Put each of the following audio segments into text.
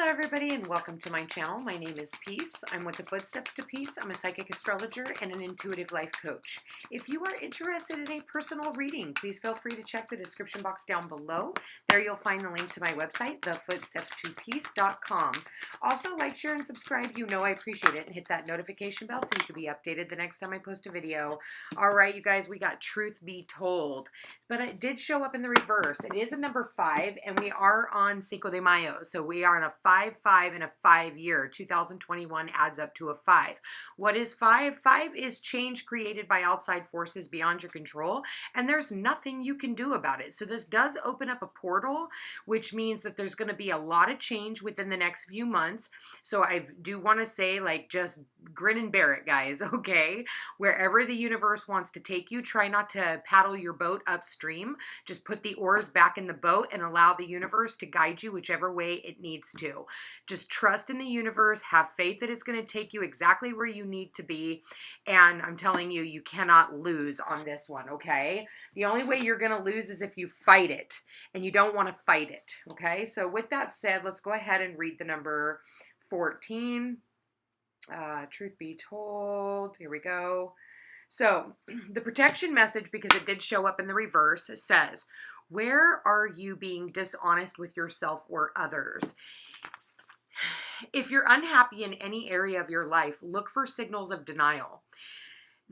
Hello everybody and welcome to my channel. My name is Peace. I'm with the Footsteps to Peace. I'm a psychic astrologer and an intuitive life coach. If you are interested in a personal reading, please feel free to check the description box down below. There you'll find the link to my website, thefootstepstopeace.com. Also, like, share, and subscribe. You know I appreciate it. And hit that notification bell so you can be updated the next time I post a video. All right, you guys, we got Truth Be Told. But it did show up in the reverse. It is a number 5 and we are on Cinco de Mayo. So we are on a 5-5 in a 5 year. 2021 adds up to a 5. What is 5? 5 is change created by outside forces beyond your control, and there's nothing you can do about it. So this does open up a portal, which means that there's going to be a lot of change within the next few months. So I do want to say, like, just grin and bear it, guys, okay? Wherever the universe wants to take you, try not to paddle your boat upstream. Just put the oars back in the boat and allow the universe to guide you whichever way it needs to. Just trust in the universe, have faith that it's going to take you exactly where you need to be, and I'm telling you, you cannot lose on this one, okay? The only way you're going to lose is if you fight it, and you don't want to fight it, okay? So with that said, let's go ahead and read the number 14. Truth be told, here we go. So the protection message, because it did show up in the reverse, says, where are you being dishonest with yourself or others? If you're unhappy in any area of your life, look for signals of denial.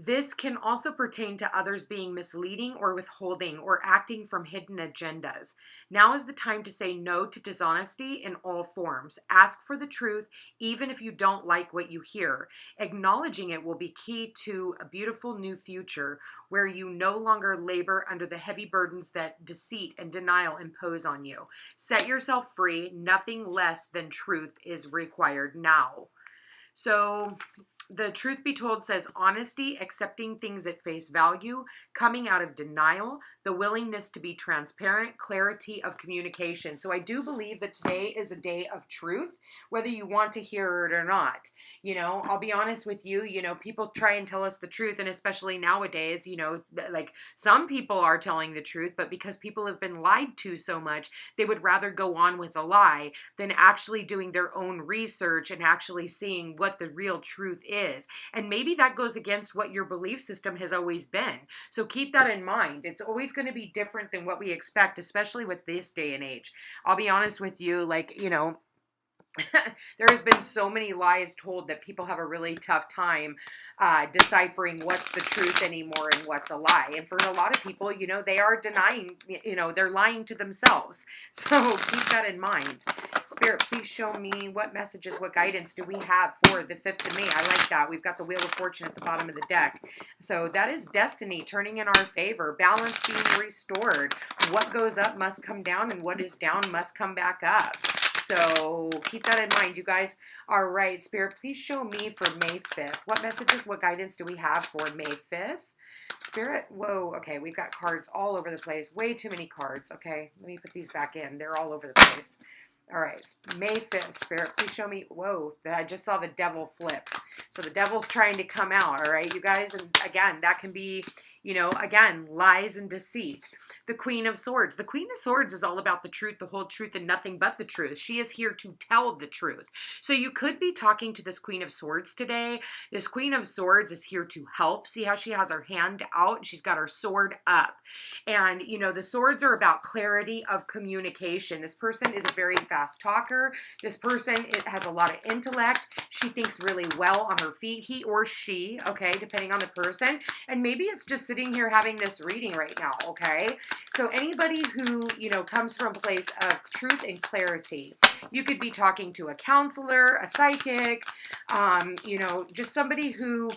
This can also pertain to others being misleading or withholding or acting from hidden agendas. Now is the time to say no to dishonesty in all forms. Ask for the truth, even if you don't like what you hear. Acknowledging it will be key to a beautiful new future where you no longer labor under the heavy burdens that deceit and denial impose on you. Set yourself free. Nothing less than truth is required now. So the truth be told says honesty, accepting things at face value, coming out of denial, the willingness to be transparent, clarity of communication. So I do believe that today is a day of truth, whether you want to hear it or not. You know, I'll be honest with you, you know, people try and tell us the truth, and especially nowadays, you know, like some people are telling the truth, but because people have been lied to so much, they would rather go on with a lie than actually doing their own research and actually seeing what the real truth is. And maybe that goes against what your belief system has always been. So keep that in mind. It's always going to be different than what we expect, especially with this day and age. I'll be honest with you, like, you know, there has been so many lies told that people have a really tough time deciphering what's the truth anymore and what's a lie. And for a lot of people, you know, they are denying, you know, they're lying to themselves. So keep that in mind. Spirit, please show me what messages, what guidance do we have for the 5th of May. I like that. We've got the Wheel of Fortune at the bottom of the deck. So that is destiny turning in our favor. Balance being restored. What goes up must come down, and what is down must come back up. So keep that in mind, you guys. All right, Spirit, please show me for May 5th. What messages, what guidance do we have for May 5th? Spirit, whoa, okay, we've got cards all over the place. Way too many cards, okay? Let me put these back in. They're all over the place. All right, May 5th, Spirit, please show me. Whoa, I just saw the devil flip. So the devil's trying to come out, all right, you guys? And again, that can be, you know, again, lies and deceit. The Queen of Swords. The Queen of Swords is all about the truth, the whole truth, and nothing but the truth. She is here to tell the truth. So you could be talking to this Queen of Swords today. This Queen of Swords is here to help. See how she has her hand out and she's got her sword up. And, you know, the swords are about clarity of communication. This person is a very fast talker. This person has a lot of intellect. She thinks really well on her feet. He or she, okay, depending on the person. And maybe it's just sitting here having this reading right now, okay? So anybody who, you know, comes from a place of truth and clarity, you could be talking to a counselor, a psychic, you know, just somebody who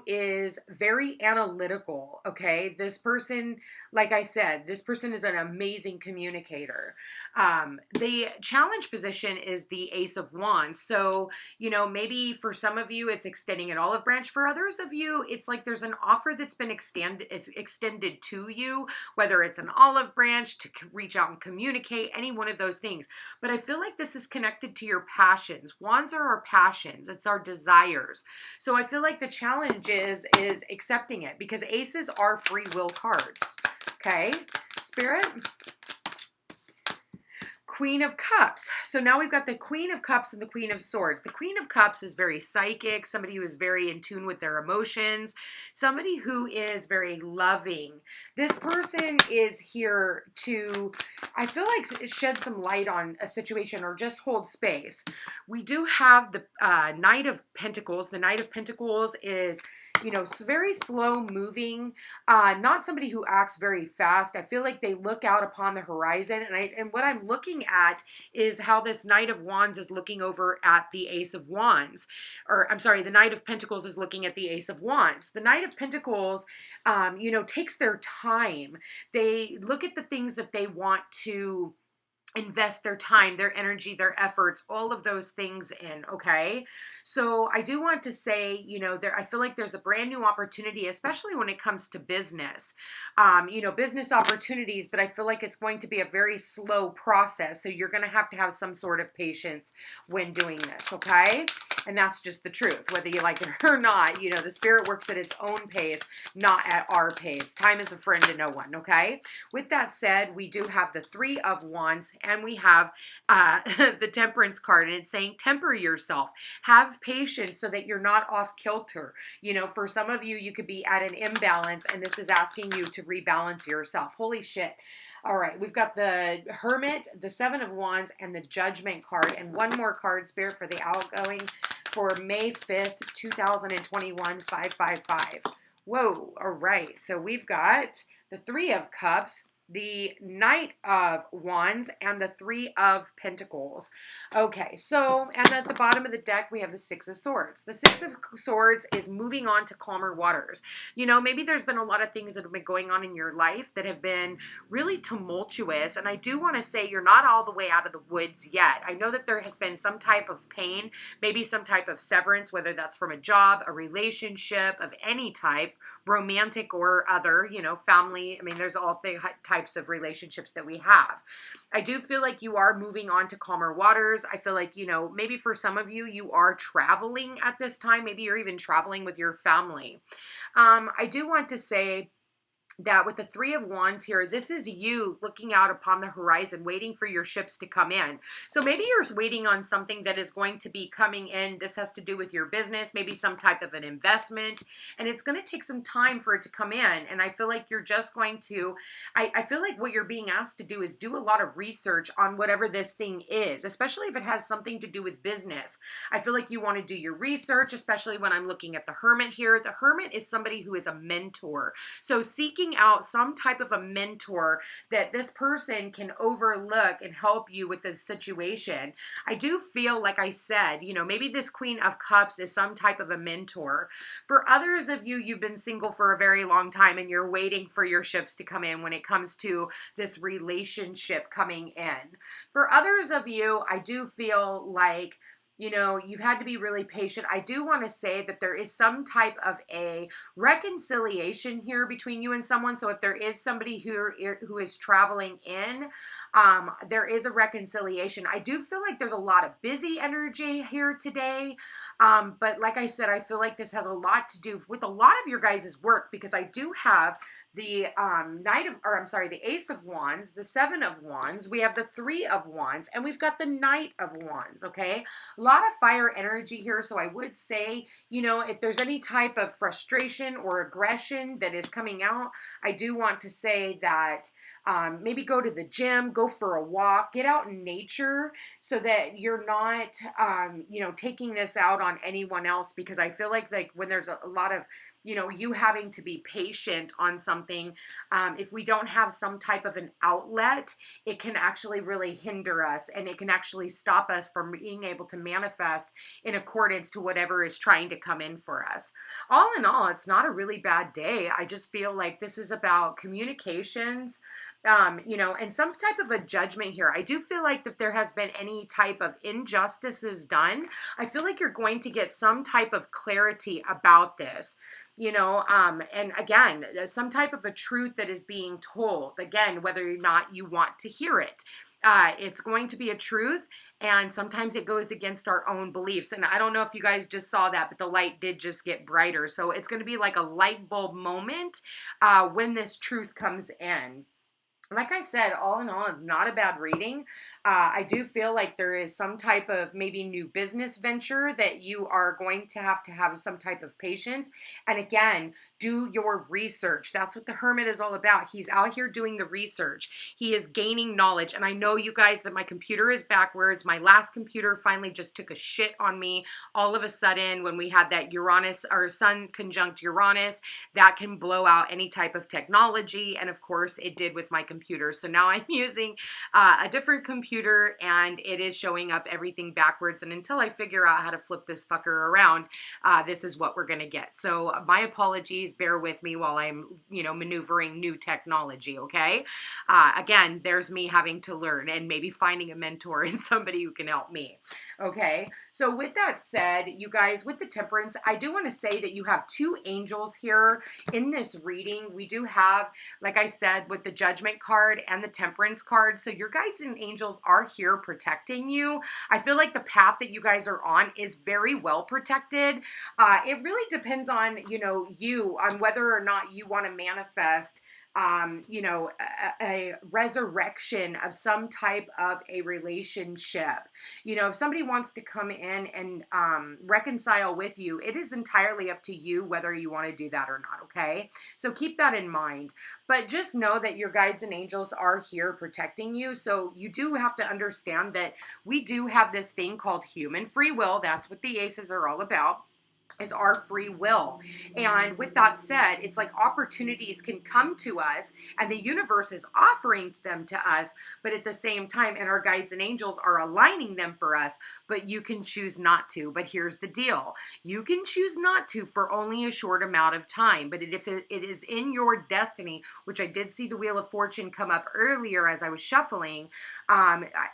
is very analytical, okay? This person, like I said, this person is an amazing communicator. The challenge position is the Ace of Wands. So, you know, maybe for some of you, it's extending an olive branch. For others of you, it's like there's an offer that's been extended to you, whether it's an olive branch to reach out and communicate, any one of those things. But I feel like this is connected to your passions. Wands are our passions. It's our desires. So I feel like the challenge is accepting it, because aces are free will cards. Okay, Spirit? Queen of Cups. So now we've got the Queen of Cups and the Queen of Swords. The Queen of Cups is very psychic, somebody who is very in tune with their emotions, somebody who is very loving. This person is here to, I feel like, shed some light on a situation or just hold space. We do have the Knight of Pentacles. The Knight of Pentacles is, you know, very slow moving, not somebody who acts very fast. I feel like they look out upon the horizon, and what I'm looking at is how this Knight of Wands is looking over at the Ace of Wands, or I'm sorry, the Knight of Pentacles is looking at the Ace of Wands. The Knight of Pentacles, you know, takes their time. They look at the things that they want to invest their time, their energy, their efforts, all of those things in, okay? So I do want to say, you know, I feel like there's a brand new opportunity, especially when it comes to business, you know, business opportunities, but I feel like it's going to be a very slow process. So you're going to have some sort of patience when doing this, okay? And that's just the truth, whether you like it or not. You know, the spirit works at its own pace, not at our pace. Time is a friend to no one, okay? With that said, we do have the Three of Wands, and we have the Temperance card, and it's saying temper yourself. Have patience so that you're not off kilter. You know, for some of you, you could be at an imbalance, and this is asking you to rebalance yourself. Holy shit. All right, we've got the Hermit, the Seven of Wands, and the Judgment card, and one more card, Spirit, for the outgoing for May 5th, 2021, 555. Whoa, all right. So we've got the Three of Cups, the Knight of Wands, and the Three of Pentacles. Okay, so, and at the bottom of the deck, we have the Six of Swords. The Six of Swords is moving on to calmer waters. You know, maybe there's been a lot of things that have been going on in your life that have been really tumultuous, and I do want to say you're not all the way out of the woods yet. I know that there has been some type of pain, maybe some type of severance, whether that's from a job, a relationship of any type, romantic or other, you know, family. I mean, there's all types of relationships that we have. I do feel like you are moving on to calmer waters. I feel like, you know, maybe for some of you, you are traveling at this time. Maybe you're even traveling with your family. I do want to say that with the Three of Wands here, this is you looking out upon the horizon, waiting for your ships to come in. So maybe you're waiting on something that is going to be coming in. This has to do with your business, maybe some type of an investment, and it's going to take some time for it to come in. And I feel like you're just going to, I feel like what you're being asked to do is do a lot of research on whatever this thing is, especially if it has something to do with business. I feel like you want to do your research, especially when I'm looking at the Hermit here. The Hermit is somebody who is a mentor. So seeking out some type of a mentor that this person can overlook and help you with the situation. I do feel, like I said, you know, maybe this Queen of Cups is some type of a mentor. For others of you, you've been single for a very long time and you're waiting for your ships to come in when it comes to this relationship coming in. For others of you, I do feel like, you know, you've had to be really patient. I do want to say that there is some type of a reconciliation here between you and someone. So if there is somebody who is traveling in, there is a reconciliation. I do feel like there's a lot of busy energy here today. But like I said, I feel like this has a lot to do with a lot of your guys' work, because I do have the the Ace of Wands, the Seven of Wands, we have the Three of Wands, and we've got the Knight of Wands, okay? A lot of fire energy here, so I would say, you know, if there's any type of frustration or aggression that is coming out, I do want to say that maybe go to the gym, go for a walk, get out in nature so that you're not, you know, taking this out on anyone else, because I feel like when there's a lot of, you know, you having to be patient on something, if we don't have some type of an outlet, it can actually really hinder us, and it can actually stop us from being able to manifest in accordance to whatever is trying to come in for us. All in all, it's not a really bad day. I just feel like this is about communications, you know, and some type of a judgment here. I do feel like if there has been any type of injustices done, I feel like you're going to get some type of clarity about this. You know, and again, some type of a truth that is being told, again, whether or not you want to hear it. It's going to be a truth, and sometimes it goes against our own beliefs. And I don't know if you guys just saw that, but the light did just get brighter. So it's going to be like a light bulb moment when this truth comes in. like I said, all in all, not a bad reading. I do feel like there is some type of maybe new business venture that you are going to have some type of patience. And again, do your research. That's what the Hermit is all about. He's out here doing the research. He is gaining knowledge. And I know, you guys, that my computer is backwards. My last computer finally just took a shit on me all of a sudden when we had that Uranus, or Sun conjunct Uranus. That can blow out any type of technology. And of course, it did with my computer. So now I'm using a different computer, and it is showing up everything backwards. And until I figure out how to flip this fucker around, this is what we're going to get. So my apologies. Bear with me while I'm, maneuvering new technology. Okay. Again, there's me having to learn and maybe finding a mentor and somebody who can help me. Okay. So with that said, you guys, with the Temperance, I do want to say that you have two angels here in this reading. We do have, like I said, with the Judgment card and the Temperance card. So your guides and angels are here protecting you. I feel like the path that you guys are on is very well protected. It really depends on, you, on whether or not you want to manifest a resurrection of some type of a relationship. If somebody wants to come in and reconcile with you, it is entirely up to you whether you want to do that or not, okay? So keep that in mind. But just know that your guides and angels are here protecting you. So you do have to understand that we do have this thing called human free will. That's what the aces are all about, is our free will. And with that said, it's like opportunities can come to us and the universe is offering them to us, but at the same time, and our guides and angels are aligning them for us, but you can choose not to. But here's the deal. You can choose not to for only a short amount of time, but if it is in your destiny, which I did see the Wheel of Fortune come up earlier as I was shuffling,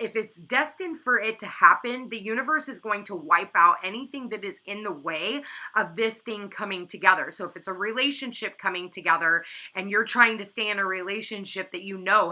if it's destined for it to happen, the universe is going to wipe out anything that is in the way of this thing coming together. So if it's a relationship coming together and you're trying to stay in a relationship that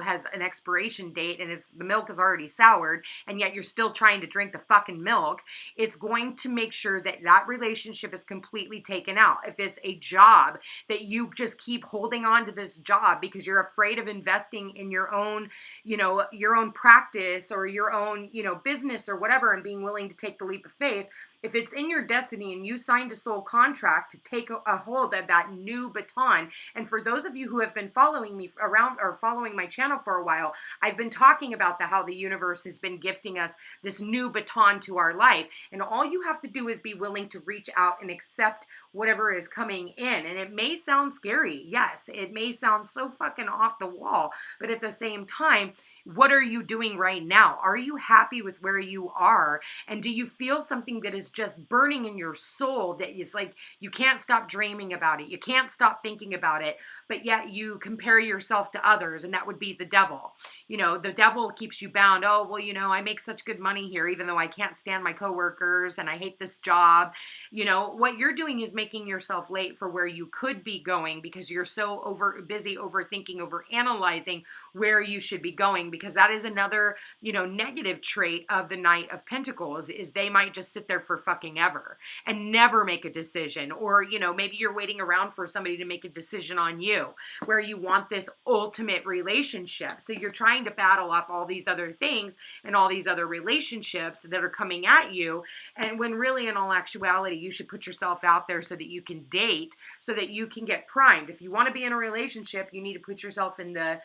has an expiration date and the milk is already soured, and yet you're still trying to drink the fucking milk, it's going to make sure that that relationship is completely taken out. If it's a job that you just keep holding on to this job because you're afraid of investing in your own, your own practice or your own, business or whatever, and being willing to take the leap of faith, if it's in your destiny and you signed a soul contract to take a hold of that new baton. And for those of you who have been following me around or following my channel for a while, I've been talking about how the universe has been gifting us this new baton to our life. And all you have to do is be willing to reach out and accept whatever is coming in. And it may sound scary. Yes, it may sound so fucking off the wall. But at the same time, what are you doing right now? Are you happy with where you are? And do you feel something that is just burning in your soul that is like you can't stop dreaming about it? You can't stop thinking about it, but yet you compare yourself to others, and that would be the devil. The devil keeps you bound. Oh, well, I make such good money here, even though I can't stand my coworkers and I hate this job. What you're doing is making yourself late for where you could be going because you're so busy overthinking, overanalyzing where you should be going, because that is another, negative trait of the Knight of Pentacles, is they might just sit there for fucking ever and never make a decision. Or, maybe you're waiting around for somebody to make a decision on you where you want this ultimate relationship. So you're trying to battle off all these other things and all these other relationships that are coming at you. And when really in all actuality, you should put yourself out there so that you can date, so that you can get primed. If you want to be in a relationship, you need to put yourself in the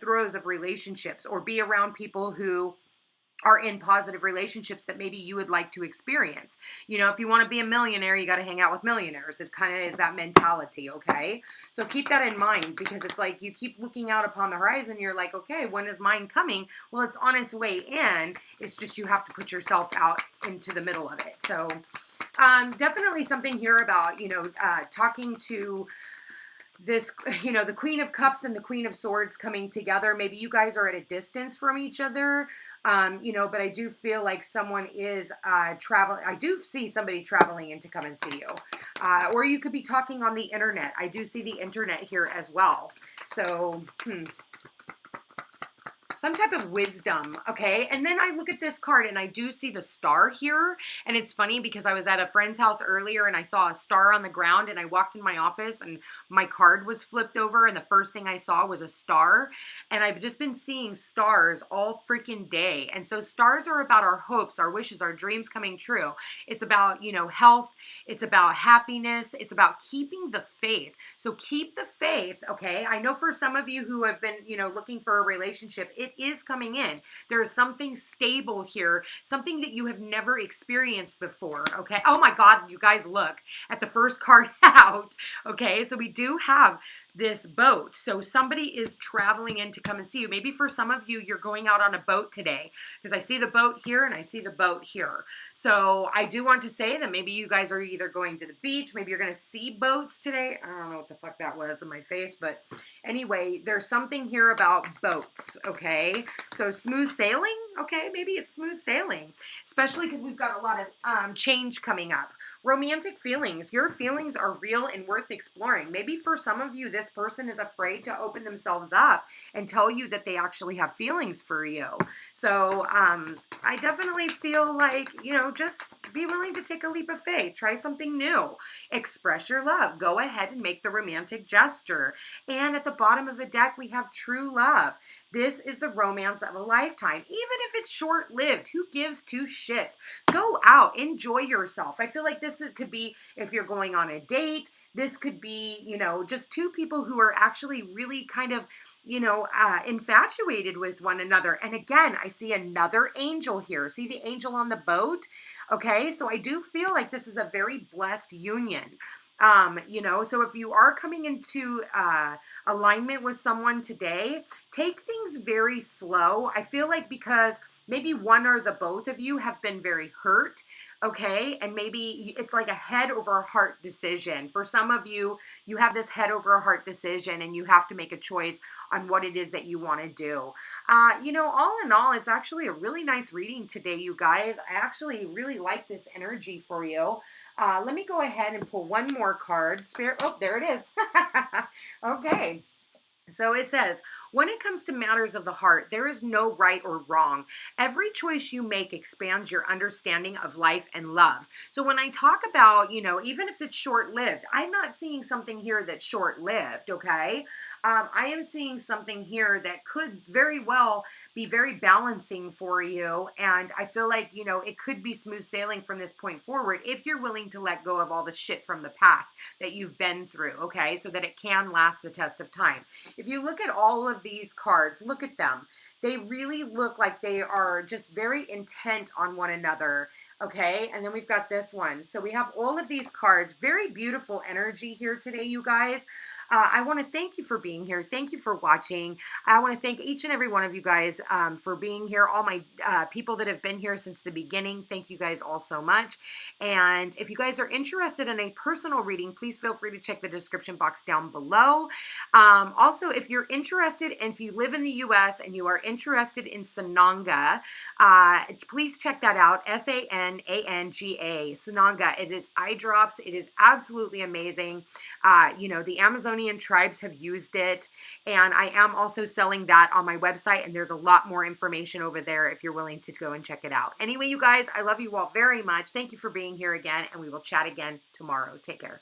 throes of relationships, or be around people who are in positive relationships that maybe you would like to experience. If you want to be a millionaire, you got to hang out with millionaires. It kind of is that mentality, okay? So keep that in mind, because it's like you keep looking out upon the horizon. You're like, okay, when is mine coming? Well, it's on its way in. It's just you have to put yourself out into the middle of it. So definitely something here about, talking to this, the Queen of Cups and the Queen of Swords coming together. Maybe you guys are at a distance from each other, but I do feel like someone is traveling. I do see somebody traveling in to come and see you. Or you could be talking on the internet. I do see the internet here as well. So, some type of wisdom, okay? And then I look at this card and I do see the star here. And it's funny because I was at a friend's house earlier and I saw a star on the ground and I walked in my office and my card was flipped over and the first thing I saw was a star. And I've just been seeing stars all freaking day. And so stars are about our hopes, our wishes, our dreams coming true. It's about, you know, health. It's about happiness. It's about keeping the faith. So keep the faith, okay? I know for some of you who have been, you know, looking for a relationship, it is coming in. There is something stable here, something that you have never experienced before, okay? Oh my God, you guys, look at the first card out, okay? So we do have this boat. So somebody is traveling in to come and see you. Maybe for some of you, you're going out on a boat today because I see the boat here and I see the boat here. So I do want to say that maybe you guys are either going to the beach, maybe you're going to see boats today. I don't know what the fuck that was in my face, but anyway, there's something here about boats, okay? So smooth sailing, okay? Maybe it's smooth sailing, especially because we've got a lot of change coming up. Romantic feelings. Your feelings are real and worth exploring. Maybe for some of you, this person is afraid to open themselves up and tell you that they actually have feelings for you. So I definitely feel like, you know, just be willing to take a leap of faith. Try something new. Express your love. Go ahead and make the romantic gesture. And at the bottom of the deck, we have true love. This is the romance of a lifetime. Even if it's short-lived, who gives two shits? Go out. Enjoy yourself. I feel like this could be if you're going on a date. This could be, you know, just two people who are actually really kind of, you know, infatuated with one another. And again, I see another angel here. See the angel on the boat? Okay, so I do feel like this is a very blessed union. You know, so if you are coming into alignment with someone today, take things very slow. I feel like because maybe one or the both of you have been very hurt. Okay, and maybe it's like a head over heart decision. For some of you, you have this head over heart decision and you have to make a choice on what it is that you want to do. You know, all in all, it's actually a really nice reading today, you guys. I actually really like this energy for you. Let me go ahead and pull one more card. Spirit, oh, there it is. Okay. So it says, when it comes to matters of the heart, there is no right or wrong. Every choice you make expands your understanding of life and love. So when I talk about, you know, even if it's short-lived, I'm not seeing something here that's short-lived, okay? I am seeing something here that could very well be very balancing for you. And I feel like, you know, it could be smooth sailing from this point forward if you're willing to let go of all the shit from the past that you've been through, okay? So that it can last the test of time. If you look at all of these cards, look at them. They really look like they are just very intent on one another, okay? And then we've got this one. So we have all of these cards. Very beautiful energy here today, you guys. I want to thank you for being here. Thank you for watching. I want to thank each and every one of you guys for being here. All my people that have been here since the beginning, thank you guys all so much. And if you guys are interested in a personal reading, please feel free to check the description box down below. Also, if you're interested, and if you live in the U.S. and you are interested in Sananga, please check that out. Sananga, Sananga. It is eye drops. It is absolutely amazing. You know, the Amazonian tribes have used it, and I am also selling that on my website, and there's a lot more information over there if you're willing to go and check it out. Anyway, you guys, I love you all very much. Thank you for being here again, and we will chat again tomorrow. Take care.